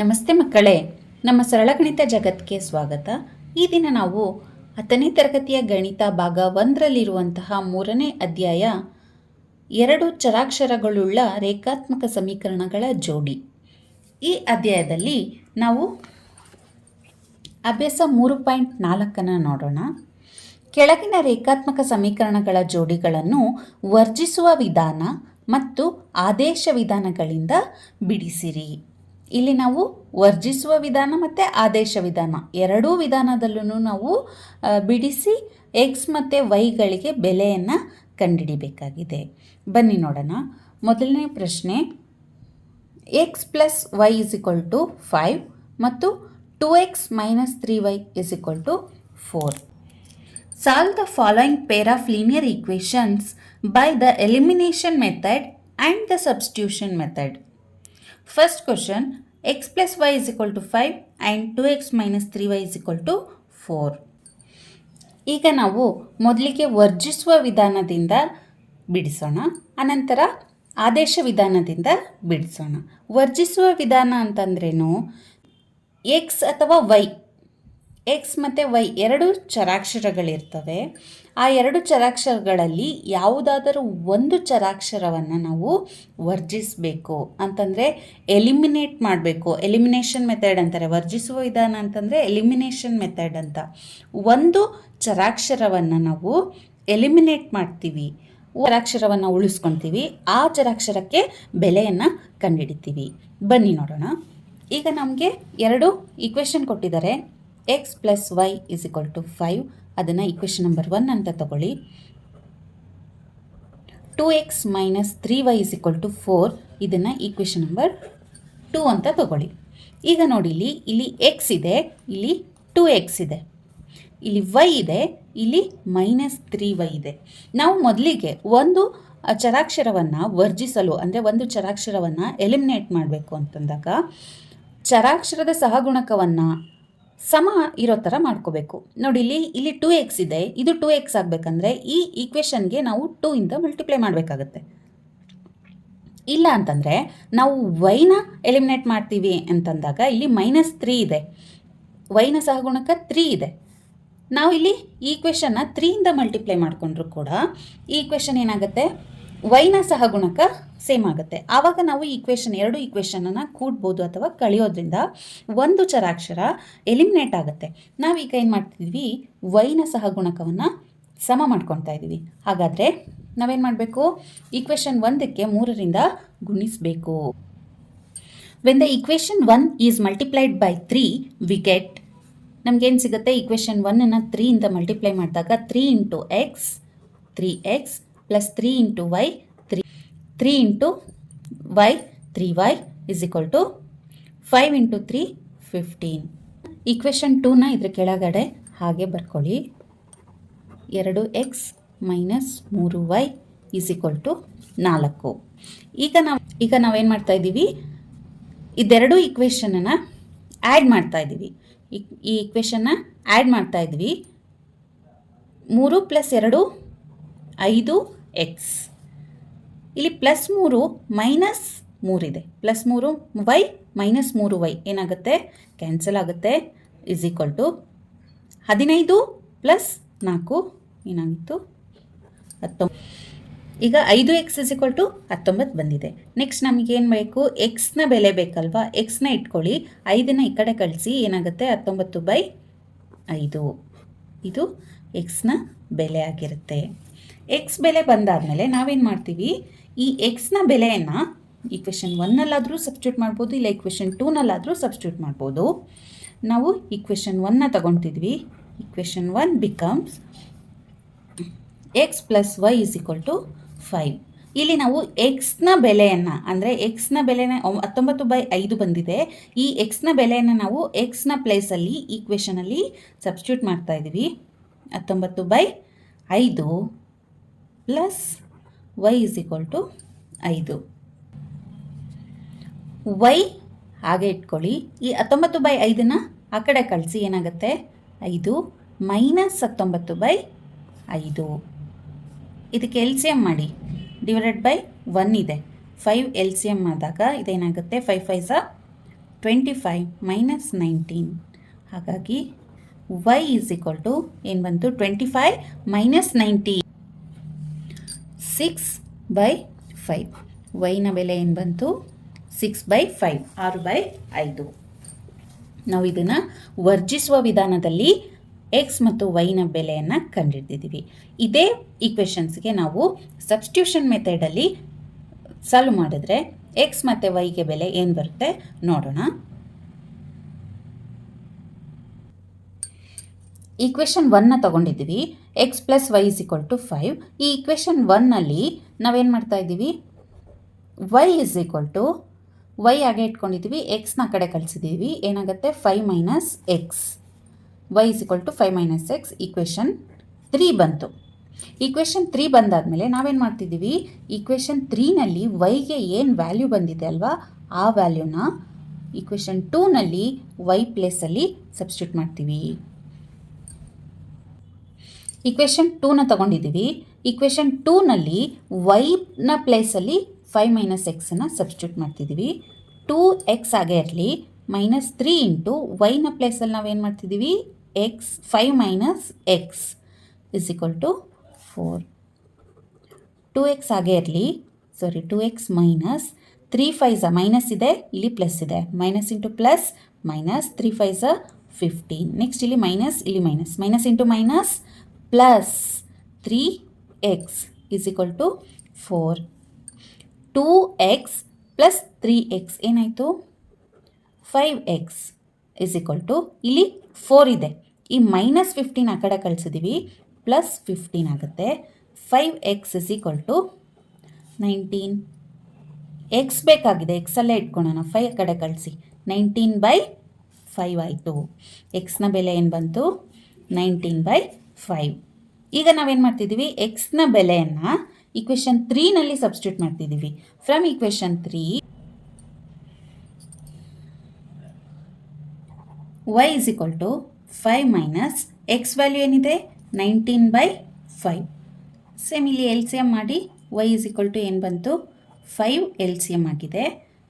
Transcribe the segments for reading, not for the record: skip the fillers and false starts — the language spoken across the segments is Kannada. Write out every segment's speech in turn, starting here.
ನಮಸ್ತೆ ಮಕ್ಕಳೇ, ನಮ್ಮ ಸರಳ ಗಣಿತ ಜಗತ್ತಿಗೆ ಸ್ವಾಗತ. ಈ ದಿನ ನಾವು 10ನೇ ತರಗತಿಯ ಗಣಿತ ಭಾಗ 1ರಲ್ಲಿರುವಂತಹ 3ನೇ ಅಧ್ಯಾಯ 2 ಚರಾಕ್ಷರಗಳುಳ್ಳ ರೇಖಾತ್ಮಕ ಸಮೀಕರಣಗಳ ಜೋಡಿ. ಈ ಅಧ್ಯಾಯದಲ್ಲಿ ನಾವು ಅಭ್ಯಾಸ 3.4 ನೋಡೋಣ. ಕೆಳಗಿನ ರೇಖಾತ್ಮಕ ಸಮೀಕರಣಗಳ ಜೋಡಿಗಳನ್ನು ವರ್ಜಿಸುವ ವಿಧಾನ ಮತ್ತು ಆದೇಶ ವಿಧಾನಗಳಿಂದ ಬಿಡಿಸಿರಿ. ಇಲ್ಲಿ ನಾವು ವರ್ಜಿಸುವ ವಿಧಾನ ಮತ್ತು ಆದೇಶ ವಿಧಾನ ಎರಡೂ ವಿಧಾನದಲ್ಲೂ ನಾವು ಬಿಡಿಸಿ ಎಕ್ಸ್ ಮತ್ತು ವೈಗಳಿಗೆ ಬೆಲೆಯನ್ನು ಕಂಡುಹಿಡಿಬೇಕಾಗಿದೆ. ಬನ್ನಿ ನೋಡೋಣ. ಮೊದಲನೇ ಪ್ರಶ್ನೆ, x plus y is equal to 5 ಮತ್ತು 2x minus 3y is equal to 4. Solve the following pair of linear equations by the elimination method and the substitution method. First question, x plus y is equal to 5 and 2x minus 3y is equal to 4. ಈಗ ನಾವು ಮೊದಲಿಗೆ ವರ್ಜಿಸುವ ವಿಧಾನದಿಂದ ಬಿಡಿಸೋಣ, ಅನಂತರ ಆದೇಶ ವಿಧಾನದಿಂದ ಬಿಡಿಸೋಣ. ವರ್ಜಿಸುವ ವಿಧಾನ ಅಂತಂದ್ರೇನು, ಎಕ್ಸ್ ಅಥವಾ ವೈ, ಎಕ್ಸ್ ಮತ್ತು ವೈ ಎರಡು ಚರಾಕ್ಷರಗಳಿರ್ತವೆ. ಆ ಎರಡು ಚರಾಕ್ಷರಗಳಲ್ಲಿ ಯಾವುದಾದರೂ ಒಂದು ಚರಾಕ್ಷರವನ್ನು ನಾವು ವರ್ಜಿಸಬೇಕು ಅಂತಂದರೆ ಎಲಿಮಿನೇಟ್ ಮಾಡಬೇಕು. ಎಲಿಮಿನೇಷನ್ ಮೆಥಡ್ ಅಂತಾರೆ. ವರ್ಜಿಸುವ ವಿಧಾನ ಅಂತಂದರೆ ಎಲಿಮಿನೇಷನ್ ಮೆಥಡ್ ಅಂತ. ಒಂದು ಚರಾಕ್ಷರವನ್ನು ನಾವು ಎಲಿಮಿನೇಟ್ ಮಾಡ್ತೀವಿ, ಚರಾಕ್ಷರವನ್ನು ಉಳಿಸ್ಕೊತೀವಿ, ಆ ಚರಾಕ್ಷರಕ್ಕೆ ಬೆಲೆಯನ್ನು ಕಂಡುಹಿಡಿತೀವಿ. ಬನ್ನಿ ನೋಡೋಣ. ಈಗ ನಮಗೆ ಎರಡು ಈಕ್ವೇಷನ್ ಕೊಟ್ಟಿದ್ದಾರೆ. X plus y is equal to 5, ಅದನ್ನು ಈಕ್ವೇಷನ್ ನಂಬರ್ 1 ಅಂತ ತಗೊಳ್ಳಿ. 2x minus 3y is equal to 4, ಇದನ್ನು ಈಕ್ವೇಷನ್ ನಂಬರ್ 2 ಅಂತ ತಗೊಳ್ಳಿ. ಈಗ ನೋಡಿ, ಇಲ್ಲಿ x ಇದೆ, ಇಲ್ಲಿ 2x ಇದೆ, ಇಲ್ಲಿ y ಇದೆ, ಇಲ್ಲಿ ಮೈನಸ್ 3y ಇದೆ. ನಾವು ಮೊದಲಿಗೆ ಒಂದು ಚರಾಕ್ಷರವನ್ನು ವರ್ಜಿಸಲು, ಅಂದರೆ ಒಂದು ಚರಾಕ್ಷರವನ್ನು ಎಲಿಮಿನೇಟ್ ಮಾಡಬೇಕು ಅಂತಂದಾಗ ಚರಾಕ್ಷರದ ಸಹಗುಣಕವನ್ನು ಸಮ ಇರೋ ಥರ ಮಾಡ್ಕೋಬೇಕು. ನೋಡಿ, ಇಲ್ಲಿ 2x ಇದೆ, ಇದು 2x ಆಗಬೇಕಂದ್ರೆ ಈ ಈಕ್ವೇಷನ್ಗೆ ನಾವು 2 ಇಂದ ಮಲ್ಟಿಪ್ಲೈ ಮಾಡಬೇಕಾಗತ್ತೆ. ಇಲ್ಲ ಅಂತಂದರೆ ನಾವು ವೈನ ಎಲಿಮಿನೇಟ್ ಮಾಡ್ತೀವಿ ಅಂತಂದಾಗ ಇಲ್ಲಿ ಮೈನಸ್ 3 ಇದೆ, ವೈನ ಸಹಗುಣಕ 3 ಇದೆ. ನಾವು ಇಲ್ಲಿ ಈ ಈಕ್ವೇಷನ್ನ 3 ಇಂದ ಮಲ್ಟಿಪ್ಲೈ ಮಾಡಿಕೊಂಡ್ರೂ ಕೂಡ ಈ ಈಕ್ವೇಷನ್ ಏನಾಗುತ್ತೆ, ವೈನ ಸಹಗುಣಕ ಸೇಮ್ ಆಗುತ್ತೆ. ಆವಾಗ ನಾವು ಎರಡು ಈಕ್ವೇಷನನ್ನು ಕೂಡ್ಬೋದು ಅಥವಾ ಕಳೆಯೋದ್ರಿಂದ ಒಂದು ಚರಾಕ್ಷರ ಎಲಿಮಿನೇಟ್ ಆಗುತ್ತೆ. ನಾವೀಗ ಏನು ಮಾಡ್ತಿದ್ವಿ, ವೈನ ಸಹಗುಣಕವನ್ನು ಸಮ ಮಾಡ್ಕೊತಾ ಇದ್ದೀವಿ. ಹಾಗಾದರೆ ನಾವೇನು ಮಾಡಬೇಕು, ಈಕ್ವೇಷನ್ 1ಕ್ಕೆ 3ರಿಂದ ಗುಣಿಸಬೇಕು. When the equation 1 is multiplied by 3 we get, ನಮಗೇನು ಸಿಗುತ್ತೆ, ಈಕ್ವೇಷನ್ 1ಅನ್ನು 3 ಇಂದ ಮಲ್ಟಿಪ್ಲೈ ಮಾಡಿದಾಗ 3 into x 3x plus 3 into y 3 into y 3y is equal to 5 into 3 15. Equation 2ನ ಇದ್ರ ಕೆಳಗಡೆ ಹಾಗೆ ಬರ್ಕೊಳ್ಳಿ. 2x minus 3y is equal to 4. ಈಗ ನಾವೇನು ಮಾಡ್ತಾ ಇದ್ದೀವಿ, ಇದೆರಡು ಈಕ್ವೇಷನನ್ನು ಆ್ಯಡ್ ಮಾಡ್ತಾ ಇದ್ದೀವಿ. ಈ ಈಕ್ವೇಷನ್ನ ಆ್ಯಡ್ ಮಾಡ್ತಾ ಇದ್ವಿ. 3 ಪ್ಲಸ್ 2 5x, ಇಲ್ಲಿ ಪ್ಲಸ್ 3 ಮೈನಸ್ 3 ಇದೆ, ಪ್ಲಸ್ 3y ಮೈನಸ್ 3y ಏನಾಗುತ್ತೆ, ಕ್ಯಾನ್ಸಲ್ ಆಗುತ್ತೆ. ಇಸ್ ಈಕ್ವಲ್ ಟು 15 ಪ್ಲಸ್ 4 ಏನಾಗಿತ್ತು, 19. ಈಗ 5x ಇಸ್ ಈಕ್ವಲ್ ಟು 19 ಬಂದಿದೆ. ನೆಕ್ಸ್ಟ್ ನಮಗೇನು ಬೇಕು, ಎಕ್ಸ್ನ ಬೆಲೆ ಬೇಕಲ್ವಾ, ಎಕ್ಸ್ನ ಇಟ್ಕೊಳ್ಳಿ, 5ನ ಈ ಕಡೆ ಕಳಿಸಿ, ಏನಾಗುತ್ತೆ 19/5. ಇದು ಎಕ್ಸ್ನ ಬೆಲೆ ಆಗಿರುತ್ತೆ. ಎಕ್ಸ್ ಬೆಲೆ ಬಂದಾದಮೇಲೆ ನಾವೇನು ಮಾಡ್ತೀವಿ, ಈ ಎಕ್ಸ್ನ ಬೆಲೆಯನ್ನು ಈಕ್ವೇಷನ್ 1ನಲ್ಲಾದರೂ ಸಬ್ಸ್ಟಿಟ್ಯೂಟ್ ಮಾಡ್ಬೋದು, ಇಲ್ಲ ಈಕ್ವೇಷನ್ 2ನಲ್ಲಾದರೂ ಸಬ್ಸ್ಟಿಟ್ಯೂಟ್ ಮಾಡ್ಬೋದು. ನಾವು ಈಕ್ವೇಷನ್ 1ನ ತಗೊತಿದ್ವಿ. Equation 1 becomes x plus y is equal to 5. ಇಲ್ಲಿ ನಾವು ಎಕ್ಸ್ನ ಬೆಲೆಯನ್ನು, ಅಂದರೆ ಎಕ್ಸ್ನ ಬೆಲೆನ 19/5 ಬಂದಿದೆ. ಈ ಎಕ್ಸ್ನ ಬೆಲೆಯನ್ನು ನಾವು ಎಕ್ಸ್ನ ಪ್ಲೇಸಲ್ಲಿ ಈಕ್ವೇಷನಲ್ಲಿ ಸಬ್ಸ್ಟಿಟ್ಯೂಟ್ ಮಾಡ್ತಾ ಇದ್ದೀವಿ. 19/5 plus y is equal to 5. Y ಹಾಗೆ ಇಟ್ಕೊಳ್ಳಿ, ಈ 19/5ನ ಆ ಕಡೆ ಕಳಿಸಿ, ಏನಾಗುತ್ತೆ 5 ಮೈನಸ್ 19/5. ಇದಕ್ಕೆ ಎಲ್ ಸಿ ಎಮ್ ಮಾಡಿ, ಡಿವೈಡೆಡ್ ಬೈ 1 ಇದೆ. 5 ಎಲ್ ಸಿ ಎಮ್ ಆದಾಗ ಇದೇನಾಗುತ್ತೆ, 5 5 25 ಮೈನಸ್ 19. ಹಾಗಾಗಿ y ಈಸ್ ಈಕ್ವಲ್ ಟು ಏನು ಬಂತು 25 ಮೈನಸ್ 19 6/5. ವೈನ ಬೆಲೆ ಏನು ಬಂತು 6/5 6/5. ನಾವು ಇದನ್ನು ವರ್ಜಿಸುವ ವಿಧಾನದಲ್ಲಿ ಎಕ್ಸ್ ಮತ್ತು ವೈನ ಬೆಲೆಯನ್ನು ಕಂಡುಹಿಡಿದಿದ್ದೀವಿ. ಇದೇ ಈಕ್ವೇಷನ್ಸ್ಗೆ ನಾವು ಸಬ್ಸ್ಟಿಟ್ಯೂಷನ್ ಮೆಥಡಲ್ಲಿ ಸಾಲ್ವ್ ಮಾಡಿದ್ರೆ ಎಕ್ಸ್ ಮತ್ತು ವೈಗೆ ಬೆಲೆ ಏನು ಬರುತ್ತೆ ನೋಡೋಣ. ಈಕ್ವೇಷನ್ 1ನ ತಗೊಂಡಿದ್ದೀವಿ, x plus y is equal to 5. ಈ ಈಕ್ವೇಷನ್ 1ನಲ್ಲಿ ನಾವೇನು ಮಾಡ್ತಾ ಇದ್ದೀವಿ, y is equal to y ಹಾಗೆ ಇಟ್ಕೊಂಡಿದ್ದೀವಿ, ಎಕ್ಸ್ನ ಕಡೆ ಕಳಿಸಿದ್ದೀವಿ. ಏನಾಗುತ್ತೆ 5 minus x, y is equal to 5 minus x. Equation 3 ಬಂತು. ಈಕ್ವೇಷನ್ 3 ಬಂದಾದಮೇಲೆ ನಾವೇನು ಮಾಡ್ತಿದ್ದೀವಿ, ಈಕ್ವೇಷನ್ 3ನಲ್ಲಿ ವೈಗೆ ಏನು ವ್ಯಾಲ್ಯೂ ಬಂದಿದೆ ಅಲ್ವಾ, ಆ ವ್ಯಾಲ್ಯೂನ ಈಕ್ವೇಷನ್ 2ನಲ್ಲಿ ವೈ ಪ್ಲೇಸಲ್ಲಿ ಸಬ್ಸ್ಟಿಟ್ಯೂಟ್ ಮಾಡ್ತೀವಿ. ಈಕ್ವೇಷನ್ 2ನ ತಗೊಂಡಿದ್ದೀವಿ, ಈಕ್ವೇಷನ್ 2ನಲ್ಲಿ ವೈನ ಪ್ಲೇಸಲ್ಲಿ 5 ಮೈನಸ್ ಎಕ್ಸನ್ನು ಸಬ್ಸ್ಟಿಟ್ಯೂಟ್ ಮಾಡ್ತಿದ್ದೀವಿ. 2x ಹಾಗೆ ಇರಲಿ, ಮೈನಸ್ 3 ಇಂಟು ವೈನ ಪ್ಲೇಸಲ್ಲಿ ನಾವೇನು ಮಾಡ್ತಿದ್ದೀವಿ, x 5 minus x is equal to 4. 2x ಹಾಗೆ ಇರಲಿ, 2x ಮೈನಸ್ 3 5 ಮೈನಸ್ ಇದೆ, ಇಲ್ಲಿ ಪ್ಲಸ್ ಇದೆ, minus into plus minus 3 5 15. Next ಇಲ್ಲಿ ಮೈನಸ್, ಇಲ್ಲಿ minus, minus into minus plus 3x is equal to 4. 2x plus 3x ಏನಾಯಿತು 5x ಇಸ್ ಈಕ್ವಲ್ ಟು, ಇಲ್ಲಿ 4 ಇದೆ, ಈ ಮೈನಸ್ 15 ಆ ಕಡೆ ಕಳಿಸಿದ್ದೀವಿ, ಪ್ಲಸ್ 15 ಆಗುತ್ತೆ. 5x is equal to 19. X ಬೇಕಾಗಿದೆ, ಎಕ್ಸಲ್ಲೇ ಇಟ್ಕೊಳ್ಳೋಣ, 5 ಆ ಕಡೆ ಕಳಿಸಿ, 19/5 ಆಯಿತು. ಎಕ್ಸ್ನ ಬೆಲೆ ಏನು ಬಂತು 19/5. ಈಗ ನಾವೇನು ಮಾಡ್ತಿದ್ದೀವಿ, ಎಕ್ಸ್ನ ಬೆಲೆಯನ್ನು ಈಕ್ವೇಷನ್ 3ನಲ್ಲಿ ಸಬ್ಸ್ಟಿಟ್ಯೂಟ್ ಮಾಡ್ತಿದ್ದೀವಿ. From equation 3 y is equal to 5 minus x value ಏನಿದೆ 19/5. ಸೇಮ್ ಇಲ್ಲಿ ಎಲ್ ಸಿ ಎಮ್ ಮಾಡಿ, y ಇಸ್ ಈಕ್ವಲ್ ಟು ಏನು ಬಂತು 5 ಎಲ್ ಸಿ ಎಮ್ ಆಗಿದೆ.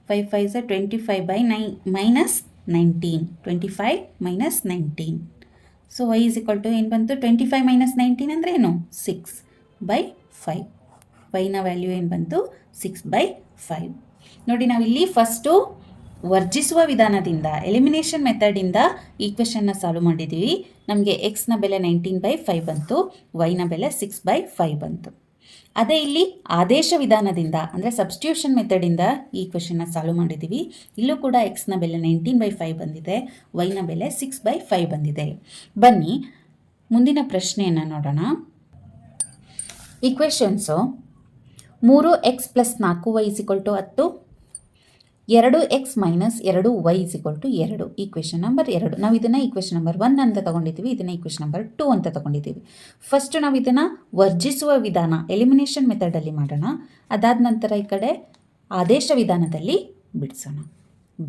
5 5 25/9 minus 19, 25 minus 19. So y is equal to ಏನು ಬಂತು 25 ಮೈನಸ್ 19 ಅಂದರೆ ಏನು 6/5. ವೈನ ವ್ಯಾಲ್ಯೂ ಏನು ಬಂತು 6/5. ನೋಡಿ, ನಾವಿಲ್ಲಿ ಫಸ್ಟು ವರ್ಜಿಸುವ ವಿಧಾನದಿಂದ ಎಲಿಮಿನೇಷನ್ ಮೆಥಡಿಂದ ಈಕ್ವೇಷನ್ನ ಸಾಲ್ವ್ ಮಾಡಿದ್ದೀವಿ. ನಮಗೆ ಎಕ್ಸ್ನ ಬೆಲೆ 19/5 ಬಂತು, ವೈನ ಬೆಲೆ 6/5 ಬಂತು. ಅದೇ ಇಲ್ಲಿ ಆದೇಶ ವಿಧಾನದಿಂದ ಅಂದರೆ ಸಬ್ಸ್ಟಿಟ್ಯೂಷನ್ ಮೆಥಡಿಂದ ಈ ಈಕ್ವೇಷನ್ನ ಸಾಲ್ವ್ ಮಾಡಿದ್ದೀವಿ. ಇಲ್ಲೂ ಕೂಡ ಎಕ್ಸ್ನ ಬೆಲೆ 19/5 ಬಂದಿದೆ, ವೈನ ಬೆಲೆ 6/5 ಬಂದಿದೆ. ಬನ್ನಿ ಮುಂದಿನ ಪ್ರಶ್ನೆಯನ್ನು ನೋಡೋಣ. Equations 3x plus 4y is equal to 10, 2x minus 2y is equal to 2. Equation number 2. ನಾವು ಇದನ್ನು ಈಕ್ವೇಷನ್ ನಂಬರ್ 1 ಅಂತ ತಗೊಂಡಿದ್ದೀವಿ, ಇದನ್ನು ಈಕ್ವೇಷನ್ ನಂಬರ್ 2 ಅಂತ ತಗೊಂಡಿದ್ದೀವಿ. ಫಸ್ಟು ನಾವು ಇದನ್ನು ವರ್ಜಿಸುವ ವಿಧಾನ ಎಲಿಮಿನೇಷನ್ ಮೆಥಡಲ್ಲಿ ಮಾಡೋಣ, ಅದಾದ ನಂತರ ಈ ಕಡೆ ಆದೇಶ ವಿಧಾನದಲ್ಲಿ ಬಿಡಿಸೋಣ.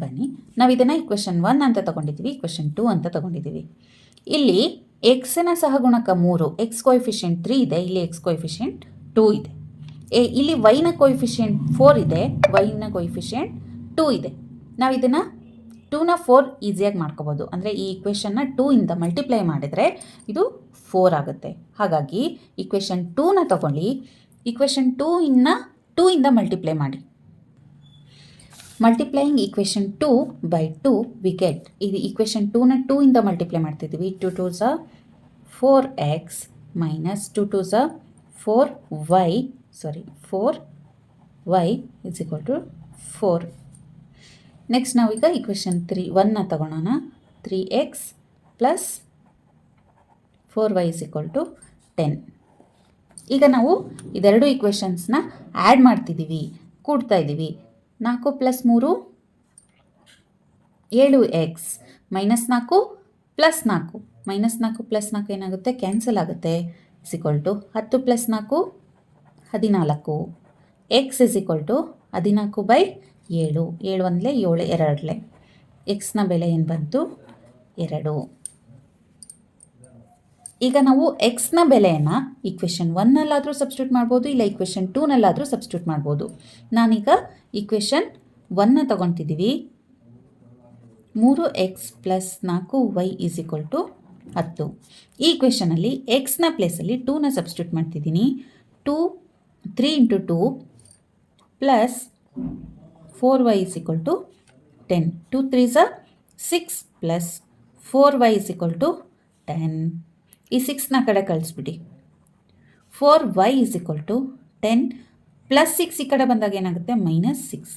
ಬನ್ನಿ, ನಾವು ಇದನ್ನು ಈಕ್ವೇಷನ್ 1 ಅಂತ ತಗೊಂಡಿದ್ದೀವಿ, ಈಕ್ವೇಷನ್ 2 ಅಂತ ತಗೊಂಡಿದ್ದೀವಿ. ಇಲ್ಲಿ ಎಕ್ಸ್ನ ಸಹಗುಣಕ 3, ಎಕ್ಸ್ ಕೋಎಫಿಷಿಯೆಂಟ್ 3 ಇದೆ, ಇಲ್ಲಿ ಎಕ್ಸ್ ಕೋಎಫಿಷಿಯೆಂಟ್ 2 ಇದೆ. ಇಲ್ಲಿ ವೈನ ಕೋಎಫಿಷಿಯೆಂಟ್ 4 ಇದೆ, ವೈನ ಕೋಎಫಿಷಿಯೆಂಟ್ 2 ಇದೆ. ನಾವು ಇದನ್ನು 2ನ 4 ಈಸಿಯಾಗಿ ಮಾಡ್ಕೋಬೋದು. ಅಂದರೆ ಈ ಈಕ್ವೇಷನ್ನ 2 ಇಂದ ಮಲ್ಟಿಪ್ಲೈ ಮಾಡಿದರೆ ಇದು 4 ಆಗುತ್ತೆ. ಹಾಗಾಗಿ ಈಕ್ವೇಷನ್ 2ನ ತಗೊಳ್ಳಿ, ಈಕ್ವೇಷನ್ 2 ಇಂದ ಮಲ್ಟಿಪ್ಲೈ ಮಾಡಿ. ಮಲ್ಟಿಪ್ಲೈಯಿಂಗ್ ಈಕ್ವೇಷನ್ 2/2 ವಿ ಗೆಟ್, ಇದು ಈಕ್ವೇಷನ್ 2ನ 2 ಇಂದ ಮಲ್ಟಿಪ್ಲೈ ಮಾಡ್ತಿದ್ದೀವಿ. 2 2s 4x minus 2 2s 4y is equal to 4. Next ನಾವೀಗ ಈಕ್ವೇಷನ್ 1ನ ತಗೊಳ್ಳೋಣ. 3x plus 4y is equal to 10. ಈಗ ನಾವು ಇದೆರಡು ಈಕ್ವೇಷನ್ಸ್ನ ಆ್ಯಡ್ ಮಾಡ್ತಿದ್ದೀವಿ, ಕೂಡ್ತಾ ಇದ್ದೀವಿ. 4 plus 3 7x, minus 4 plus 4, minus 4 plus 4 ಏನಾಗುತ್ತೆ ಕ್ಯಾನ್ಸಲ್ ಆಗುತ್ತೆ, is equal to 10 plus 4 14. X is equal to 14/7, 7 ಒಂದಲೇ 7 ಎರಡಲೇ. ಎಕ್ಸ್ನ ಬೆಲೆ ಏನು ಬಂತು 2. ಈಗ ನಾವು ಎಕ್ಸ್ನ ಬೆಲೆಯನ್ನು ಈಕ್ವೇಷನ್ 1ನಲ್ಲಾದರೂ ಸಬ್ಸ್ಟಿಟ್ಯೂಟ್ ಮಾಡ್ಬೋದು, ಇಲ್ಲ ಈಕ್ವೇಷನ್ 2ನಲ್ಲಾದರೂ ಸಬ್ಸ್ಟಿಟ್ಯೂಟ್ ಮಾಡ್ಬೋದು. ನಾನೀಗ ಈಕ್ವೇಷನ್ 1ನ ತಗೊತಿದ್ದೀವಿ. 3x plus 4y is equal to 10. ಈ ಇಕ್ವೇಷನಲ್ಲಿ ಎಕ್ಸ್ನ ಪ್ಲೇಸಲ್ಲಿ 2ನ ಸಬ್ಸ್ಟಿಟ್ಯೂಟ್ ಮಾಡ್ತಿದ್ದೀನಿ. 3 into 2 plus 4y is equal to 10. 2 3s 6 plus 4y is equal to 10. ಈ 6ನ ಕಡೆ ಕಳಿಸ್ಬಿಡಿ. 4y is equal to 10 plus 6 ಈ ಕಡೆ ಬಂದಾಗ ಏನಾಗುತ್ತೆ -6.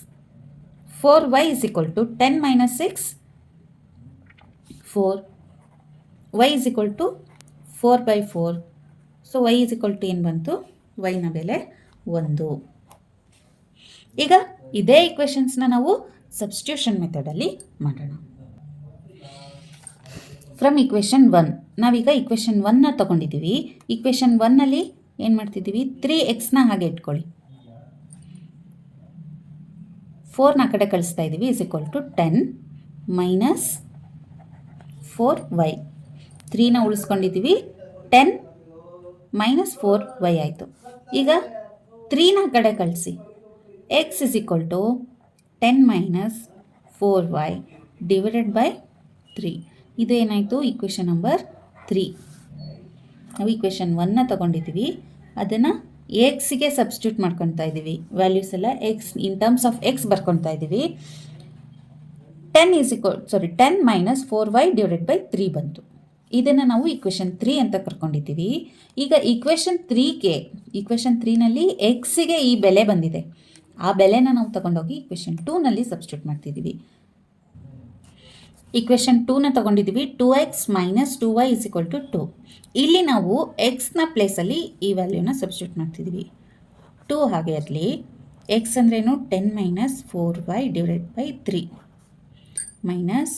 4y is equal to 10 - 6 4. y is equal to 4/4. So y is equal to ಏನು ಬಂತು? yನ ಬೆಲೆ 1. ಈಗ ಇದೇ ಇಕ್ವೇಷನ್ಸ್ನ ನಾವು ಸಬ್ಸ್ಟಿಟ್ಯೂಷನ್ ಮೆಥಡಲ್ಲಿ ಮಾಡೋಣ. ಫ್ರಮ್ ಇಕ್ವೇಷನ್ 1 ನಾವೀಗ ಇಕ್ವೇಷನ್ 1ನ ತೊಗೊಂಡಿದ್ದೀವಿ. ಇಕ್ವೇಷನ್ 1ನಲ್ಲಿ ಏನು ಮಾಡ್ತಿದ್ದೀವಿ? 3xನ ಹಾಗೆ ಇಟ್ಕೊಳ್ಳಿ. 4ನ ಕಡೆ ಕಳಿಸ್ತಾ ಇದ್ದೀವಿ. Is equal to 10 minus 4y. 3ನ ಉಳಿಸ್ಕೊಂಡಿದ್ದೀವಿ. 10 ಮೈನಸ್ 4y ಆಯಿತು. ಈಗ 3ನ ಕಡೆ ಕಳಿಸಿ. x is equal to 10 minus 4y divided by 3. ಇದು ಏನಾಯಿತು? Equation number 3. ನಾವು ಇಕ್ವೇಷನ್ 1ನ ತೊಗೊಂಡಿದ್ದೀವಿ, ಅದನ್ನು ಎಕ್ಸ್ಗೆ ಸಬ್ಸ್ಟಿಟ್ಯೂಟ್ ಮಾಡ್ಕೊತಾ ಇದ್ದೀವಿ. ವ್ಯಾಲ್ಯೂಸ್ ಎಲ್ಲ X in terms of X ಬರ್ಕೊತಾ ಇದ್ದೀವಿ. 10 ಮೈನಸ್ 4y ಡಿವೈಡೆಡ್ ಬೈ 3 ಬಂತು. ಇದನ್ನು ನಾವು ಇಕ್ವೇಷನ್ 3 ಅಂತ ಕರ್ಕೊಂಡಿದ್ದೀವಿ. ಈಗ ಇಕ್ವೇಷನ್ 3ನಲ್ಲಿ ಎಕ್ಸಿಗೆ ಈ ಬೆಲೆ ಬಂದಿದೆ. ಆ ಬೆಲೆನ ನಾವು ತಗೊಂಡೋಗಿ ಇಕ್ವೇಷನ್ 2ನಲ್ಲಿ ಸಬ್ಸ್ಟಿಟ್ಯೂಟ್ ಮಾಡ್ತಿದ್ದೀವಿ. ಇಕ್ವೇಷನ್ 2ನ ತಗೊಂಡಿದ್ದೀವಿ. 2x minus 2y is equal to 2. ಇಲ್ಲಿ ನಾವು ಎಕ್ಸ್ನ ಪ್ಲೇಸಲ್ಲಿ ಈ ವ್ಯಾಲ್ಯೂನ ಸಬ್ಸ್ಟಿಟ್ಯೂಟ್ ಮಾಡ್ತಿದ್ದೀವಿ. 2 ಹಾಗೆ ಇರಲಿ. ಎಕ್ಸ್ ಅಂದ್ರೇನು? 10 minus 4y divided by 3 minus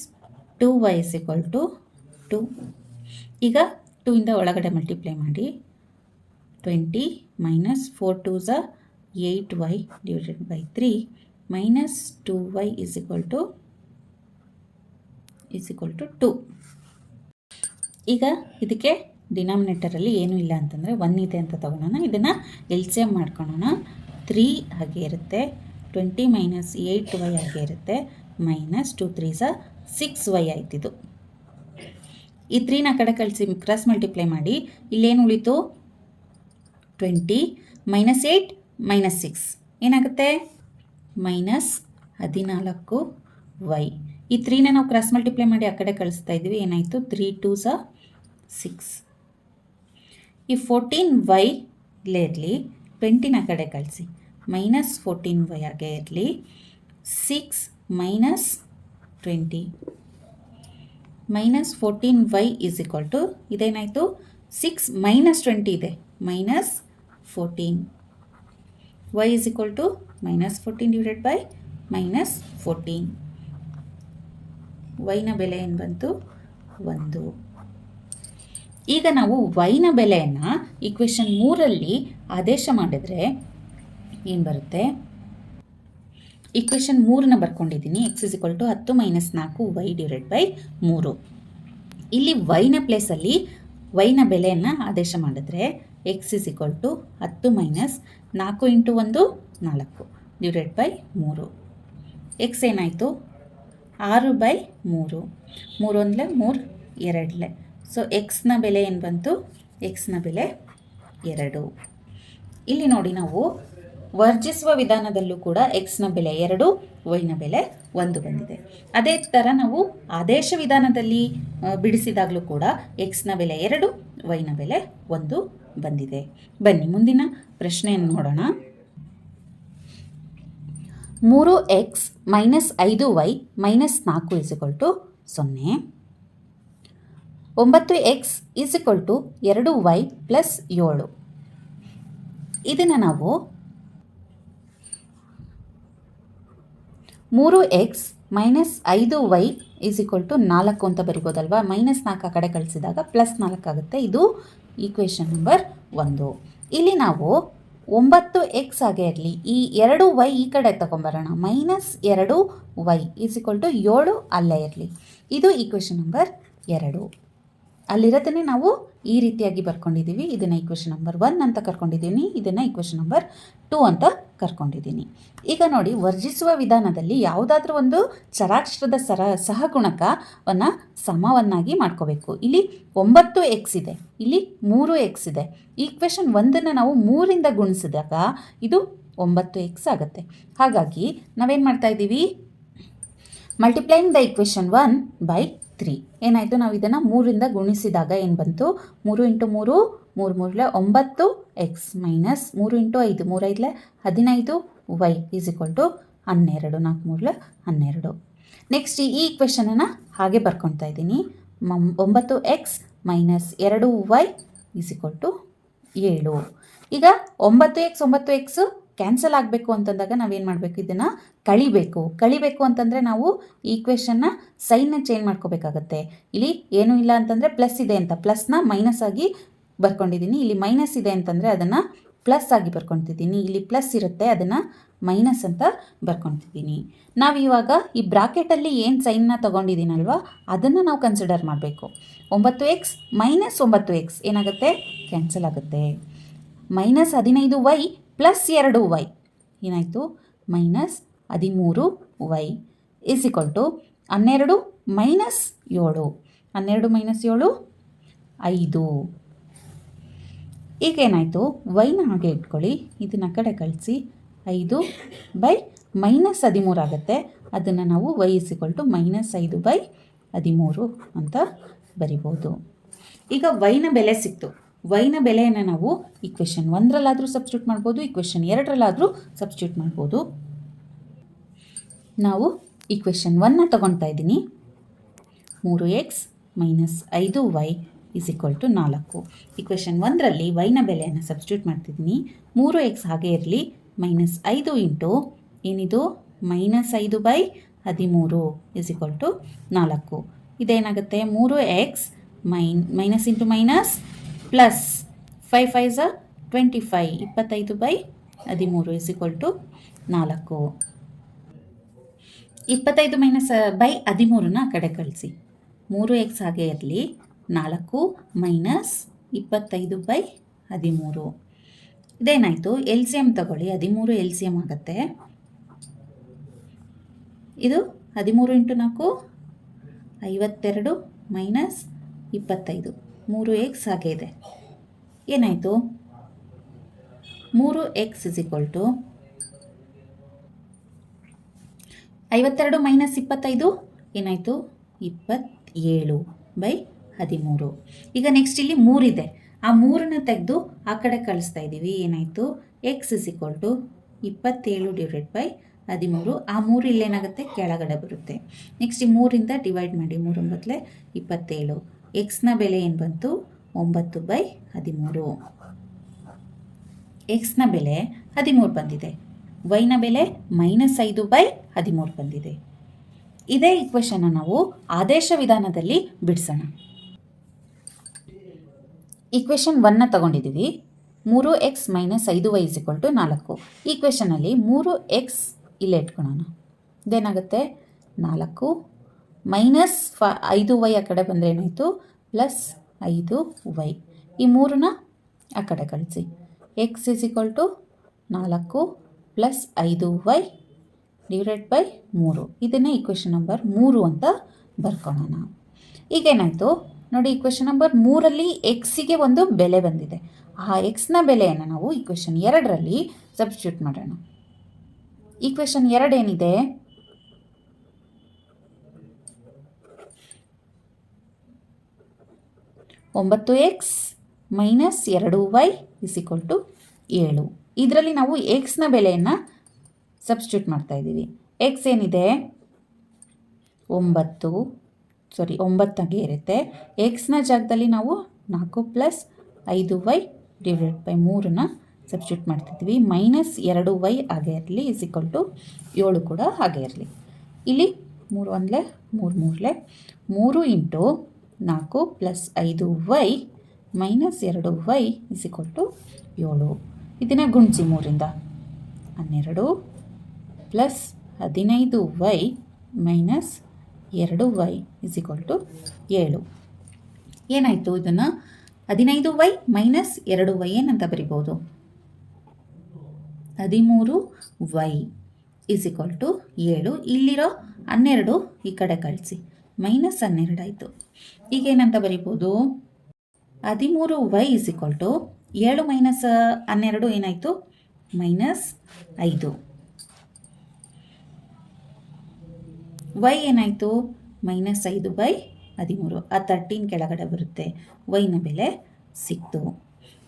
2y is equal to 2. ಈಗ 2 ಇಂದ ಒಳಗಡೆ ಮಲ್ಟಿಪ್ಲೈ ಮಾಡಿ. 20 minus 4 2s 8y divided by 3 minus 2y is equal to 2. ಈಗ ಇದಕ್ಕೆ ಡಿನಾಮಿನೇಟರಲ್ಲಿ ಏನೂ ಇಲ್ಲ ಅಂತಂದರೆ 1 ಇದೆ ಅಂತ ತಗೊಳ್ಳೋಣ. ಇದನ್ನು LCM ಮಾಡ್ಕೊಳ್ಳೋಣ. 3 ಹಾಗೆ ಇರುತ್ತೆ, 20 ಮೈನಸ್ 8y ಹಾಗೆ ಇರುತ್ತೆ, ಮೈನಸ್ 2 3s 6y ಆಯ್ತಿದು. ಈ 3ನ ಕಡೆ ಕಳಿಸಿ ಕ್ರಾಸ್ ಮಲ್ಟಿಪ್ಲೈ ಮಾಡಿ. ಇಲ್ಲೇನು ಉಳಿತು? 20 ಮೈನಸ್ 8 ಮೈನಸ್ 6 ಏನಾಗುತ್ತೆ? Minus 14y. ಈ 3ನ ನಾವು ಕ್ರಾಸ್ ಮಲ್ಟಿಪ್ಲೈ ಮಾಡಿ ಆ ಕಡೆ ಕಳಿಸ್ತಾ ಇದ್ದೀವಿ. ಏನಾಯಿತು? 3 2s 6. ಈ 14y ಇಲ್ಲೇ ಇರಲಿ, 20ನ ಕಡೆ ಕಳಿಸಿ. ಮೈನಸ್ 14y ಹಾಗೆ ಇರಲಿ. 6 minus 20 minus 14y is equal to ಇದೇನಾಯಿತು? 6 ಮೈನಸ್ 20 ಇದೆ, minus 14. y is equal to minus 14 divided by minus 14. yನ ಬೆಲೆ ಏನು ಬಂತು? 1. ಈಗ ನಾವು yನ ಬೆಲೆಯನ್ನು ಇಕ್ವೇಷನ್ 3ರಲ್ಲಿ ಆದೇಶ ಮಾಡಿದ್ರೆ ಏನು ಬರುತ್ತೆ? ಇಕ್ವೇಷನ್ 3ನ ಬರ್ಕೊಂಡಿದ್ದೀನಿ. x is equal to 10 minus 4y divided by 3. ಇಲ್ಲಿ yನ ಪ್ಲೇಸಲ್ಲಿ yನ ಬೆಲೆಯನ್ನು ಆದೇಶ ಮಾಡಿದ್ರೆ x is equal to 10 minus 4 into 1 4 divided by 3. x ಏನಾಯಿತು? 6 ಬೈ 3. 3 1 3 2. ಸೊ ಎಕ್ಸ್ನ ಬೆಲೆ ಏನು ಬಂತು? ಎಕ್ಸ್ನ ಬೆಲೆ 2. ಇಲ್ಲಿ ನೋಡಿ, ನಾವು ವರ್ಜಿಸುವ ವಿಧಾನದಲ್ಲೂ ಕೂಡ ಎಕ್ಸ್ನ ಬೆಲೆ 2, ವೈನ ಬೆಲೆ 1 ಬಂದಿದೆ. ಅದೇ ಥರ ನಾವು ಆದೇಶ ವಿಧಾನದಲ್ಲಿ ಬಿಡಿಸಿದಾಗಲೂ ಕೂಡ ಎಕ್ಸ್ನ ಬೆಲೆ 2, ವೈನ ಬೆಲೆ 1 ಬಂದಿದೆ. ಬನ್ನಿ ಮುಂದಿನ ಪ್ರಶ್ನೆಯನ್ನು ನೋಡೋಣ. 3x minus 5y minus 4 is equal to 0. 9x is equal to 2y plus 7. ಇದನ್ನು ನಾವು 3x minus 5y is equal to 4 ಅಂತ ಬರಿಬೋದಲ್ವಾ? ಮೈನಸ್ 4 ಕಡೆ ಕಳಿಸಿದಾಗ ಪ್ಲಸ್ 4 ಆಗುತ್ತೆ. ಇದು ಈಕ್ವೇಷನ್ ನಂಬರ್ 1. ಇಲ್ಲಿ ನಾವು 9x ಹಾಗೆ ಇರಲಿ, ಈ 2y ಈ ಕಡೆ ತಗೊಂಬರೋಣ. Minus 2y is equal to 7 ಅಲ್ಲೇ ಇರಲಿ. ಇದು ಈಕ್ವೇಷನ್ ನಂಬರ್ 2. ಅಲ್ಲಿರೋದನ್ನೇ ನಾವು ಈ ರೀತಿಯಾಗಿ ಬರ್ಕೊಂಡಿದ್ದೀವಿ. ಇದನ್ನು ಈಕ್ವೇಷನ್ ನಂಬರ್ 1 ಅಂತ ಕರ್ಕೊಂಡಿದ್ದೀನಿ, ಇದನ್ನು ಈಕ್ವೇಷನ್ ನಂಬರ್ 2 ಅಂತ ಕರ್ಕೊಂಡಿದ್ದೀನಿ. ಈಗ ನೋಡಿ, ವರ್ಜಿಸುವ ವಿಧಾನದಲ್ಲಿ ಯಾವುದಾದ್ರೂ ಒಂದು ಚರಾಕ್ಷರದ ಸಹಗುಣಕವನ್ನು ಸಮವನ್ನಾಗಿ ಮಾಡ್ಕೋಬೇಕು. ಇಲ್ಲಿ 9x ಇದೆ, ಇಲ್ಲಿ 3x ಇದೆ. ಈಕ್ವೇಷನ್ 1 ನಾವು 3ರಿಂದ ಗುಣಿಸಿದಾಗ ಇದು 9x ಆಗುತ್ತೆ. ಹಾಗಾಗಿ ನಾವೇನು ಮಾಡ್ತಾ ಇದ್ದೀವಿ, ಮಲ್ಟಿಪ್ಲೈಯಿಂಗ್ ದ ಈಕ್ವೇಷನ್ 1 ಬೈ 3. ಏನಾಯಿತು, ನಾವು ಇದನ್ನು 3ರಿಂದ ಗುಣಿಸಿದಾಗ ಏನು ಬಂತು, 3 × 3 3 3 9x minus 3 × 5 3 5 15y is equal to 12 4 3 12. Next ಈ ಈಕ್ವೇಷನನ್ನು ಹಾಗೆ ಬರ್ಕೊಳ್ತಾ ಇದ್ದೀನಿ. 9x minus 2y is equal to 7. ಈಗ 9x ಕ್ಯಾನ್ಸಲ್ ಆಗಬೇಕು ಅಂತಂದಾಗ ನಾವೇನು ಮಾಡಬೇಕು, ಇದನ್ನು ಕಳಿಬೇಕು ಅಂತಂದರೆ ನಾವು ಈಕ್ವೇಷನ್ನ ಸೈನ್ನ ಚೇಂಜ್ ಮಾಡ್ಕೋಬೇಕಾಗತ್ತೆ. ಇಲ್ಲಿ ಏನೂ ಇಲ್ಲ ಅಂತಂದರೆ ಪ್ಲಸ್ ಇದೆ ಅಂತ ಪ್ಲಸ್ನ ಮೈನಸ್ ಆಗಿ ಬರ್ಕೊಂಡಿದ್ದೀನಿ, ಇಲ್ಲಿ ಮೈನಸ್ ಇದೆ ಅಂತಂದರೆ ಅದನ್ನು ಪ್ಲಸ್ ಆಗಿ ಬರ್ಕೊತಿದ್ದೀನಿ, ಇಲ್ಲಿ ಪ್ಲಸ್ ಇರುತ್ತೆ ಅದನ್ನು ಮೈನಸ್ ಅಂತ ಬರ್ಕೊತಿದ್ದೀನಿ. ನಾವು ಇವಾಗ ಈ ಬ್ರಾಕೆಟಲ್ಲಿ ಏನು ಸೈನ್ನ ತೊಗೊಂಡಿದ್ದೀನಲ್ವ ಅದನ್ನು ನಾವು ಕನ್ಸಿಡರ್ ಮಾಡಬೇಕು. 9x ಮೈನಸ್ 9x ಏನಾಗುತ್ತೆ, ಕ್ಯಾನ್ಸಲ್ ಆಗುತ್ತೆ. ಮೈನಸ್ 15y ಪ್ಲಸ್ 2y ಏನಾಯಿತು, minus 13y is equal to 12 minus 7 12 minus 7 5. ಈಗ ಏನಾಯಿತು, ವೈನ ಹಾಗೆ ಇಟ್ಕೊಳ್ಳಿ, ಇದನ್ನು ಕಡೆ ಕಳಿಸಿ 5 ಬೈ ಮೈನಸ್ 13 ಆಗುತ್ತೆ. ಅದನ್ನು ನಾವು y is equal to minus 5 by 13 ಅಂತ ಬರಿಬೋದು. ಈಗ ವೈನ ಬೆಲೆ ಸಿಕ್ತು. ವೈನ ಬೆಲೆಯನ್ನು ನಾವು ಈಕ್ವೇಷನ್ 1ರಲ್ಲಾದರೂ ಸಬ್ಸ್ಟಿಟ್ಯೂಟ್ ಮಾಡ್ಬೋದು, ಈಕ್ವೇಷನ್ 2ರಲ್ಲಾದರೂ ಸಬ್ಸ್ಟಿಟ್ಯೂಟ್ ಮಾಡ್ಬೋದು. ನಾವು ಈಕ್ವೇಷನ್ 1ನ ತೊಗೊಳ್ತಾ ಇದ್ದೀನಿ. 3x minus 5y is equal to 4. Equation 1ರಲ್ಲಿ ವೈನ ಬೆಲೆಯನ್ನು ಸಬ್ಸ್ಟಿಟ್ಯೂಟ್ ಮಾಡ್ತಿದ್ದೀನಿ. 3x ಹಾಗೆ ಇರಲಿ, ಮೈನಸ್ 5 ಇಂಟು ಏನಿದು minus 5 by 13 is equal to 4. ಇದೇನಾಗುತ್ತೆ, 3x minus into minus plus 5 5 25 25 by 13 is equal to 4. 25 minus by 13ನ ಕಡೆ ಕಳಿಸಿ. 3x ಹಾಗೆ ಇರಲಿ, 4 ಮೈನಸ್ 25 ಬೈ 13. ಇದೇನಾಯಿತು, ಎಲ್ ಸಿ ಎಮ್ ತಗೊಳ್ಳಿ, 13 ಎಲ್ ಸಿ ಎಮ್ ಆಗುತ್ತೆ. ಇದು 13 ಇಂಟು 4 52 ಮೈನಸ್ 25 3x ಹಾಗೆ ಇದೆ. ಏನಾಯಿತು, 3x is equal to 52 minus 25 ಏನಾಯಿತು, 27 ಬೈ 13. ಈಗ ನೆಕ್ಸ್ಟ್ ಇಲ್ಲಿ 3 ಇದೆ, ಆ 3ನ ತೆಗೆದು ಆ ಕಡೆ ಕಳಿಸ್ತಾ ಇದ್ದೀವಿ. ಏನಾಯಿತು, x is equal to 27 divided by 13. ಆ 3 ಇಲ್ಲೇನಾಗುತ್ತೆ, ಕೆಳಗಡೆ ಬರುತ್ತೆ. ನೆಕ್ಸ್ಟ್ ಈ 3ರಿಂದ ಡಿವೈಡ್ ಮಾಡಿ, 3 9 27. ಎಕ್ಸ್ನ ಬೆಲೆ ಏನು ಬಂತು, 9 ಬೈ 13. ಎಕ್ಸ್ನ ಬೆಲೆ 13 ಬಂದಿದೆ, ವೈನ ಬೆಲೆ ಮೈನಸ್ 5 ಬೈ 13 ಬಂದಿದೆ. ಇದೇ ಈಕ್ವೇಷನ್ನ ನಾವು ಆದೇಶ ವಿಧಾನದಲ್ಲಿ ಬಿಡಿಸೋಣ. ಈಕ್ವೇಷನ್ 1ನ ತಗೊಂಡಿದ್ದೀವಿ. 3x minus 5y is equal to 4. ಈಕ್ವೇಷನಲ್ಲಿ 3x ಇಲ್ಲೇ ಇಟ್ಕೊಳ್ಳೋಣ. ಇದೇನಾಗುತ್ತೆ, 4 ಮೈನಸ್ 5y ಆ ಕಡೆ ಬಂದರೆ ಏನಾಯಿತು, ಪ್ಲಸ್ 5y. ಈ 3ನ ಆ ಕಡೆ ಕಳಿಸಿ. x is equal to 4 plus 5y divided by 3. ಇದನ್ನೇ ಈಕ್ವೇಷನ್ ನಂಬರ್ 3 ಅಂತ ಬರ್ಕೊಳ್ಳೋಣ. ಈಗೇನಾಯಿತು ನೋಡಿ, ಈಕ್ವೇಷನ್ ನಂಬರ್ 3ರಲ್ಲಿ ಎಕ್ಸಿಗೆ ಒಂದು ಬೆಲೆ ಬಂದಿದೆ. ಆ ಎಕ್ಸ್ನ ಬೆಲೆಯನ್ನು ನಾವು ಈಕ್ವೇಷನ್ 2ರಲ್ಲಿ ಸಬ್ಸ್ಟಿಟ್ಯೂಟ್ ಮಾಡೋಣ. ಈಕ್ವೇಷನ್ 2 ಏನಿದೆ, 9x minus 2y is equal to 7. ಇದರಲ್ಲಿ ನಾವು ಎಕ್ಸ್ನ ಬೆಲೆಯನ್ನು ಸಬ್ಸ್ಟಿಟ್ಯೂಟ್ ಮಾಡ್ತಾ ಇದ್ದೀವಿ. ಎಕ್ಸ್ ಏನಿದೆ 9 ಆಗಿ ಇರುತ್ತೆ. ಎಕ್ಸ್ನ ಜಾಗದಲ್ಲಿ ನಾವು 4 ಪ್ಲಸ್ 5y ಡಿವೈಡೆಡ್ ಬೈ 3ನ ಸಬ್ಸ್ಟಿಟ್ಯೂಟ್ ಮಾಡ್ತಿದ್ವಿ. ಮೈನಸ್ 2y ಹಾಗೆ ಇರಲಿ ಇಸ್ ಈಕ್ವಲ್ ಟು 7 ಕೂಡ ಹಾಗೆ ಇರಲಿ. ಇಲ್ಲಿ 3 1 3 3 into 4 plus 5y minus 2y is equal to 7. ಇದನ್ನು ಗುಣಿಸಿ 3ರಿಂದ 12 plus 15y minus 2y is equal to 7. ಏನಾಯಿತು, ಇದನ್ನು 15y ಮೈನಸ್ 2y ಏನಂತ ಬರಿಬೋದು? 13y is equal to 7. ಇಲ್ಲಿರೋ 12 ಈ ಕಡೆ ಕಳಿಸಿ, ಮೈನಸ್ 12 ಆಯಿತು. ಈಗ ಏನಂತ ಬರಿಬೋದು? 13y is equal to 7 minus 12 ಏನಾಯಿತು? ಮೈನಸ್ 5. y ಏನಾಯಿತು? ಮೈನಸ್ 5/13. ಆ 13 ಕೆಳಗಡೆ ಬರುತ್ತೆ. ವೈನ ಬೆಲೆ ಸಿಕ್ತು.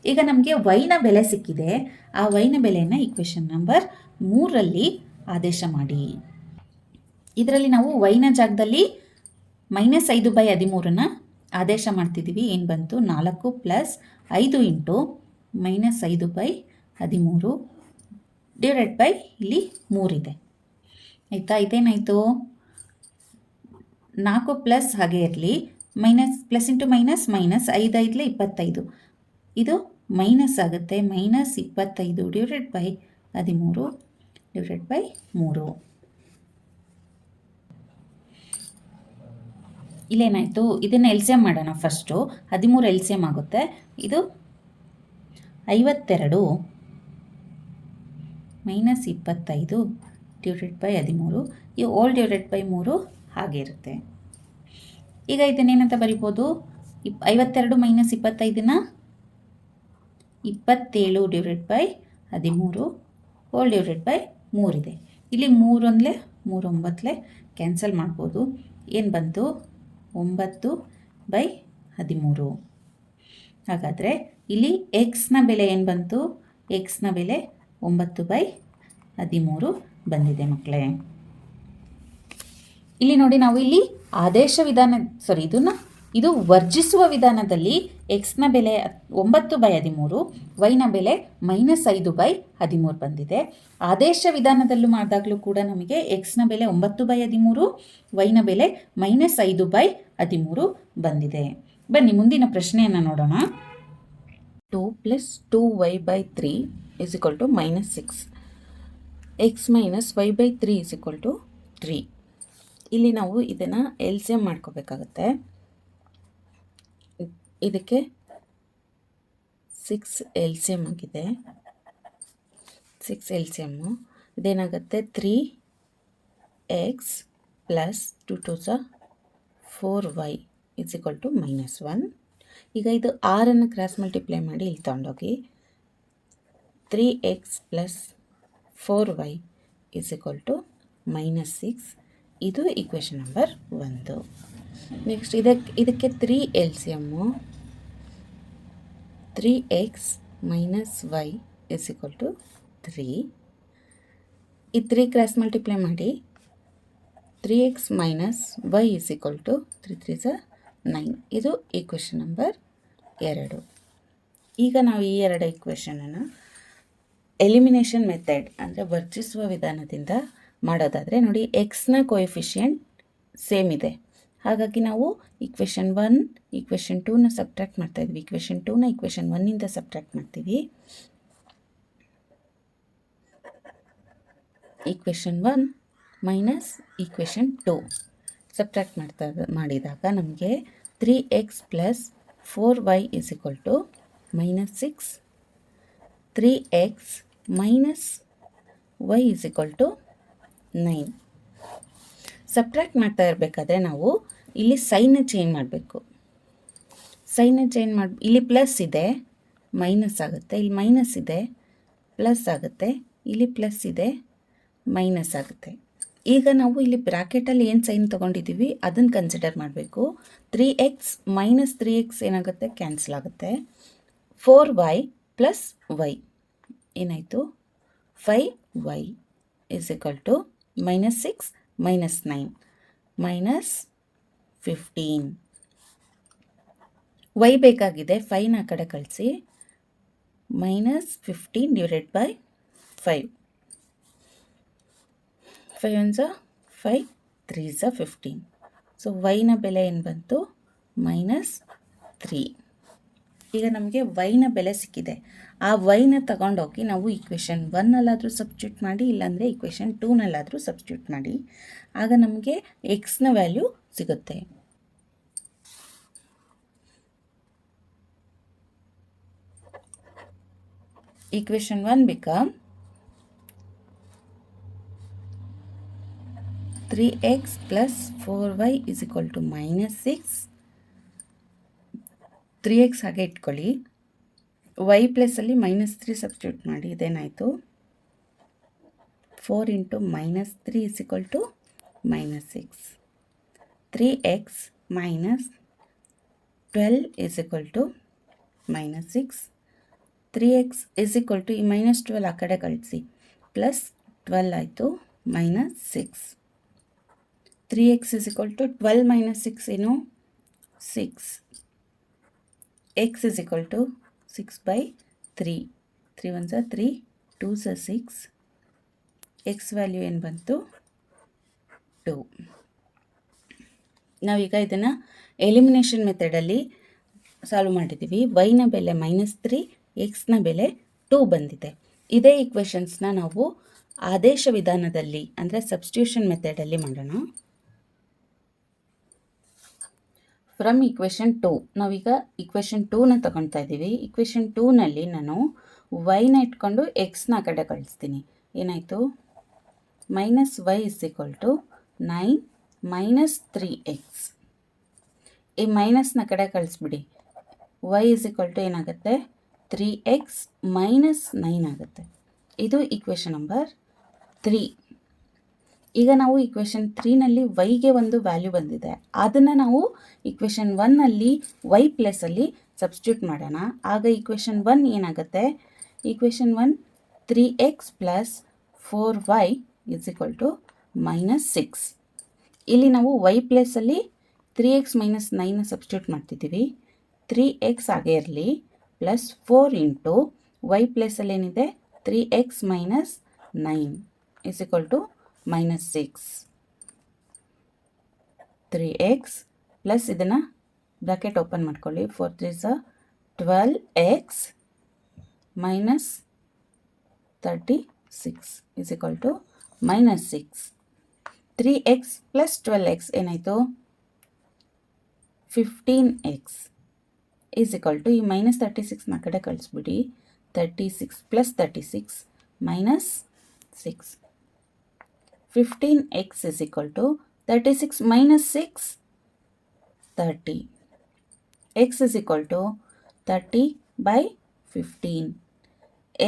ಈಗ ನಮಗೆ ವೈನ ಬೆಲೆ ಸಿಕ್ಕಿದೆ. ಆ ವೈನ ಬೆಲೆಯನ್ನು ಈಕ್ವೇಷನ್ ನಂಬರ್ 3ರಲ್ಲಿ ಆದೇಶ ಮಾಡಿ. ಇದರಲ್ಲಿ ನಾವು ವೈನ ಜಾಗದಲ್ಲಿ ಮೈನಸ್ 5/13ನ ಆದೇಶ ಮಾಡ್ತಿದ್ದೀವಿ. ಏನು ಬಂತು? 4 plus 5 into minus 5/13 divided by ಇಲ್ಲಿ 3 ಇದೆ. ಆಯಿತಾ? ಇದೇನಾಯಿತು? 4 ಪ್ಲಸ್ ಹಾಗೆ ಇರಲಿ, minus plus into minus minus 5 5 25. ಇದು ಮೈನಸ್ ಆಗುತ್ತೆ. Minus 25 divided by 13 divided by 3. ಇಲ್ಲೇನಾಯಿತು? ಇದನ್ನು ಎಲ್ ಸಿ ಎಮ್ ಮಾಡೋಣ ಫಸ್ಟು. 13 ಎಲ್ ಸಿ ಎಮ್ ಆಗುತ್ತೆ. ಇದು 52 ಮೈನಸ್ 25 ಡಿವೈಡೆಡ್ ಬೈ 13. ಈ ಓಲ್ ಡಿವೈಡೆಡ್ ಬೈ 3 ಹಾಗಿರುತ್ತೆ. ಈಗ ಇದನ್ನೇನಂತ ಬರಿಬೋದು? 52 ಮೈನಸ್ 25ನ 27 divided by 13 whole divided by 3 ಇದೆ. ಇಲ್ಲಿ 3 ಒಂದಲೇ 3 9 ಕ್ಯಾನ್ಸಲ್ ಮಾಡ್ಬೋದು. ಏನು ಬಂತು? 9/13. ಹಾಗಾದರೆ ಇಲ್ಲಿ ಎಕ್ಸ್ನ ಬೆಲೆ ಏನು ಬಂತು? ಎಕ್ಸ್ನ ಬೆಲೆ 9/13 ಬಂದಿದೆ ಮಕ್ಕಳೇ. ಇಲ್ಲಿ ನೋಡಿ, ನಾವು ಇಲ್ಲಿ ಆದೇಶ ವಿಧಾನ ಇದು ವರ್ಜಿಸುವ ವಿಧಾನದಲ್ಲಿ ಎಕ್ಸ್ನ ಬೆಲೆ 9/13, ವೈನ ಬೆಲೆ ಮೈನಸ್ 5/13 ಬಂದಿದೆ. ಆದೇಶ ವಿಧಾನದಲ್ಲೂ ಮಾಡಿದಾಗಲೂ ಕೂಡ ನಮಗೆ ಎಕ್ಸ್ನ ಬೆಲೆ 9/13, ವೈನ ಬೆಲೆ ಮೈನಸ್ 5/13 ಬಂದಿದೆ. ಬನ್ನಿ ಮುಂದಿನ ಪ್ರಶ್ನೆಯನ್ನು ನೋಡೋಣ. 2 + 2y/3 = -6. x - y/3 = 3. ಇಲ್ಲಿ ನಾವು ಇದನ್ನು ಎಲ್ ಸಿ ಎಮ್ ಮಾಡ್ಕೋಬೇಕಾಗತ್ತೆ. ಇದಕ್ಕೆ 6 ಎಲ್ ಸಿ ಎಮ್ ಆಗಿದೆ. 6 L C M ಇದೇನಾಗುತ್ತೆ? 3x + 2 × 4y = -1. ಈಗ ಇದು 6 ಕ್ರಾಸ್ ಮಲ್ಟಿಪ್ಲೈ ಮಾಡಿ ಇಲ್ಲಿ ತಗೊಂಡೋಗಿ 3x + 4y = -6. ಇದು ಈಕ್ವೇಷನ್ ನಂಬರ್ 1. ನೆಕ್ಸ್ಟ್ ಇದಕ್ಕೆ 3 L C M. 3x - y = 3. ಈ 3 ಕ್ರಾಸ್ ಮಲ್ಟಿಪ್ಲೈ ಮಾಡಿ 3x - y = 3 3 9. ಇದು ಈಕ್ವೇಷನ್ ನಂಬರ್ 2. ಈಗ ನಾವು ಈ 2 ಈಕ್ವೇಷನನ್ನು ಎಲಿಮಿನೇಷನ್ ಮೆಥಡ್ ಅಂದರೆ ವರ್ಜಿಸುವ ವಿಧಾನದಿಂದ ಮಾಡೋದಾದರೆ ನೋಡಿ, ಎಕ್ಸ್ನ ಕೋಎಫಿಷಿಯಂಟ್ ಸೇಮ್ ಇದೆ. ಹಾಗಾಗಿ ನಾವು ಈಕ್ವೇಷನ್ 1 ಈಕ್ವೇಷನ್ 2ನ ಸಬ್ಟ್ರ್ಯಾಕ್ಟ್ ಮಾಡ್ತಾಯಿದ್ವಿ. ಈಕ್ವೇಷನ್ 2ನ ಈಕ್ವೇಷನ್ 1ಇಂದ ಸಬ್ಟ್ರ್ಯಾಕ್ಟ್ ಮಾಡ್ತೀವಿ. ಈಕ್ವೇಷನ್ 1 ಮೈನಸ್ ಈಕ್ವೇಷನ್ 2 ಸಬ್ಟ್ರ್ಯಾಕ್ಟ್ ಮಾಡಿದಾಗ ನಮಗೆ 3x + 4y = -6. 3x - y = 9. Subtract ಮಾಡ್ತಾ ಇರಬೇಕಾದ್ರೆ ನಾವು ಇಲ್ಲಿ ಸೈನ್ನ ಚೇಂಜ್ ಮಾಡಬೇಕು. ಇಲ್ಲಿ ಪ್ಲಸ್ ಇದೆ, ಮೈನಸ್ ಆಗುತ್ತೆ. ಇಲ್ಲಿ ಮೈನಸ್ ಇದೆ, ಪ್ಲಸ್ ಆಗುತ್ತೆ. ಇಲ್ಲಿ ಪ್ಲಸ್ ಇದೆ, ಮೈನಸ್ ಆಗುತ್ತೆ. ಈಗ ನಾವು ಇಲ್ಲಿ ಬ್ರ್ಯಾಕೆಟಲ್ಲಿ ಏನು ಸೈನ್ ತೊಗೊಂಡಿದ್ದೀವಿ ಅದನ್ನು ಕನ್ಸಿಡರ್ ಮಾಡಬೇಕು. 3x - 3x ಏನಾಗುತ್ತೆ? ಕ್ಯಾನ್ಸಲ್ ಆಗುತ್ತೆ. 4y + y ಏನಾಯಿತು? 5y = -6 - 9 -15. y ಬೇಕಾಗಿದೆ, 5ನ ಆ ಕಡೆ ಕಳಿಸಿ. -15 ಡಿವೈಡೆಡ್ ಬೈ 5. 5 1 5 3 15. ಸೊ ವೈನ ಬೆಲೆ ಏನು ಬಂತು? -3. ಈಗ ನಮಗೆ ವೈನ ಬೆಲೆ ಸಿಕ್ಕಿದೆ. ಆ ವೈನ ತಗೊಂಡೋಗಿ ನಾವು ಈಕ್ವೇಷನ್ 1ನಲ್ಲಾದರೂ ಸಬ್ಸ್ಟಿಟ್ಯೂಟ್ ಮಾಡಿ, ಇಲ್ಲಾಂದರೆ ಈಕ್ವೇಷನ್ 2ನಲ್ಲಾದರೂ ಸಬ್ಸ್ಟಿಟ್ಯೂಟ್ ಮಾಡಿ. ಆಗ ನಮಗೆ ಎಕ್ಸ್ನ ವ್ಯಾಲ್ಯೂ ಸಿಗುತ್ತೆ. equation 1 become 3x plus 4y is equal to minus 6. 3x ಹಾಗೆ ಇಟ್ಕೊಳ್ಳಿ, y ಪ್ಲಸ್ಸಲ್ಲಿ ಮೈನಸ್ 3 ಸಬ್ಸ್ಟಿಟ್ಯೂಟ್ ಮಾಡಿ, ಇದೇನಾಯಿತು 4 into minus 3 is equal to minus 6. 3x minus 12 is equal to minus 6. 3x is equal to ಈ ಮೈನಸ್ 12 ಆ ಕಡೆ ಕಳಿಸಿ, ಪ್ಲಸ್ 12 ಆಯಿತು minus 6. 3x is equal to 12 minus 6 ಏನು 6. x is equal to 6 by 3. 3 1s are 3, 2s are 6. x value ಏನು ಬಂತು 2. ನಾವೀಗ ಇದನ್ನು ಎಲಿಮಿನೇಷನ್ ಮೆಥಡಲ್ಲಿ ಸಾಲ್ವ್ ಮಾಡಿದ್ದೀವಿ. y ನ ಬೆಲೆ -3, x ನ ಬೆಲೆ 2 ಬಂದಿದೆ. ಇದೇ ಈಕ್ವೇಷನ್ಸ್ನ ನಾವು ಆದೇಶ ವಿಧಾನದಲ್ಲಿ ಅಂದರೆ ಸಬ್ಸ್ಟಿಟ್ಯೂಷನ್ ಮೆಥಡಲ್ಲಿ ಮಾಡೋಣ. ಫ್ರಮ್ ಈಕ್ವೇಷನ್ 2 ನಾವೀಗ ಈಕ್ವೇಷನ್ 2ನ ತಗೊಳ್ತಾ ಇದ್ದೀವಿ. ಈಕ್ವೇಷನ್ 2ನಲ್ಲಿ ನಾನು y ನ ಇಟ್ಕೊಂಡು x ನ ಕಡೆ ಕಳಿಸ್ತೀನಿ. ಏನಾಯಿತು minus y is equal to 9 minus 3x. ಈ ಮೈನಸ್ನ ಕಡೆ ಕಳಿಸ್ಬಿಡಿ, y ಇಸ್ ಈಕ್ವಲ್ ಟು ಏನಾಗುತ್ತೆ 3x ಮೈನಸ್ 9 ಆಗುತ್ತೆ. ಇದು ಈಕ್ವೇಷನ್ ನಂಬರ್ 3. ಈಗ ನಾವು ಈಕ್ವೇಷನ್ 3ನಲ್ಲಿ ವೈಗೆ ಒಂದು ವ್ಯಾಲ್ಯೂ ಬಂದಿದೆ, ಅದನ್ನು ನಾವು ಈಕ್ವೇಷನ್ 1ನಲ್ಲಿ y ಪ್ಲಸ್ಸಲ್ಲಿ ಸಬ್ಸ್ಟಿಟ್ಯೂಟ್ ಮಾಡೋಣ. ಆಗ ಈಕ್ವೇಷನ್ 1 ಏನಾಗುತ್ತೆ, equation 1 3x plus 4y is equal to minus 6. ಇಲ್ಲಿ ನಾವು y ಪ್ಲಸ್ಸಲ್ಲಿ 3x ಮೈನಸ್ 9ನ ಸಬ್ಸ್ಟಿಟ್ಯೂಟ್ ಮಾಡ್ತಿದ್ದೀವಿ. 3x ಹಾಗೇ ಇರಲಿ, ಪ್ಲಸ್ 4 ಇಂಟು y ಪ್ಲಸ್ಸಲ್ಲಿ ಏನಿದೆ 3x minus 9 is equal to minus 6. 3x plus ಇದನ್ನು ಬ್ರಾಕೆಟ್ ಓಪನ್ ಮಾಡ್ಕೊಳ್ಳಿ, 4 3s 12x minus 36 is equal to minus 6. 3x plus 12x ಏನಾಯಿತು 15x ಈಸ್ ಈಕ್ವಲ್ ಟು ಈ ಮೈನಸ್ 36ನ ಕಡೆ ಕಳಿಸ್ಬಿಡಿ, 36 plus 36 minus 6. 15x is equal to 36 minus 6, 30. x is equal to 30 by 15.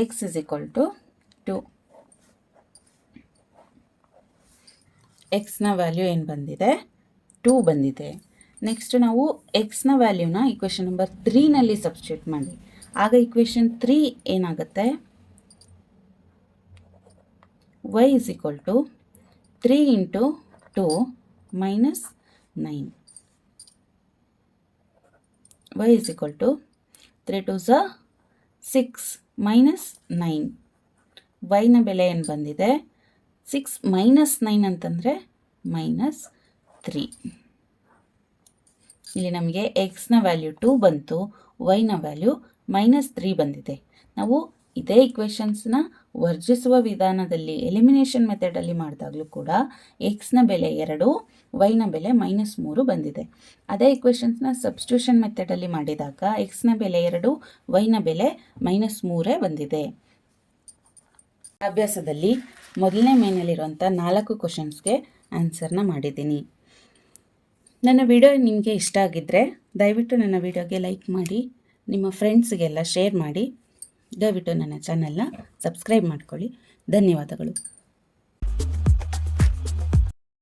x is equal to 2. x ನ ವ್ಯಾಲ್ಯೂ ಏನು ಬಂದಿದೆ 2 ಬಂದಿದೆ. ನೆಕ್ಸ್ಟ್ ನಾವು x ನ ವ್ಯಾಲ್ಯೂನ ಈಕ್ವೇಷನ್ ನಂಬರ್ 3ನಲ್ಲಿ ಸಬ್ಸ್ಟಿಟ್ಯೂಟ್ ಮಾಡಿ. ಆಗ ಈಕ್ವೇಷನ್ 3 ಏನಾಗುತ್ತೆ y is equal to 3 into 2 minus 9. y is equal to 3 2s 6 minus 9. y ನ ಬೆಲೆ ಏನು ಬಂದಿದೆ 6 ಮೈನಸ್ 9 ಅಂತಂದರೆ ಮೈನಸ್ 3. ಇಲ್ಲಿ ನಮಗೆ x ನ ವ್ಯಾಲ್ಯೂ 2 ಬಂತು, y ನ ವ್ಯಾಲ್ಯೂ ಮೈನಸ್ 3 ಬಂದಿದೆ. ನಾವು ಇದೇ ಈಕ್ವೇಷನ್ಸ್ನ ವರ್ಜಿಸುವ ವಿಧಾನದಲ್ಲಿ ಎಲಿಮಿನೇಷನ್ ಮೆಥಡಲ್ಲಿ ಮಾಡಿದಾಗಲೂ ಕೂಡ x ನ ಬೆಲೆ 2, y ನ ಬೆಲೆ -3 ಬಂದಿದೆ. ಅದೇ ಈಕ್ವೇಷನ್ಸ್ನ ಸಬ್ಸ್ಟಿಟ್ಯೂಷನ್ ಮೆಥಡಲ್ಲಿ ಮಾಡಿದಾಗ x ನ ಬೆಲೆ 2, y ನ ಬೆಲೆ -3 ಬಂದಿದೆ. ಅಭ್ಯಾಸದಲ್ಲಿ ಮೊದಲನೇ ಮೇನಲ್ಲಿರುವಂಥ 4 ಕ್ವಶನ್ಸ್ಗೆ ಆನ್ಸರ್ನ ಮಾಡಿದ್ದೀನಿ. ನನ್ನ ವಿಡಿಯೋ ನಿಮಗೆ ಇಷ್ಟ ಆಗಿದ್ದರೆ ದಯವಿಟ್ಟು ನನ್ನ ವಿಡಿಯೋಗೆ ಲೈಕ್ ಮಾಡಿ, ನಿಮ್ಮ ಫ್ರೆಂಡ್ಸ್ಗೆಲ್ಲ ಶೇರ್ ಮಾಡಿ, ದಯವಿಟ್ಟು ನನ್ನ ಚಾನಲ್ನ ಸಬ್ಸ್ಕ್ರೈಬ್ ಮಾಡ್ಕೊಳ್ಳಿ. ಧನ್ಯವಾದಗಳು.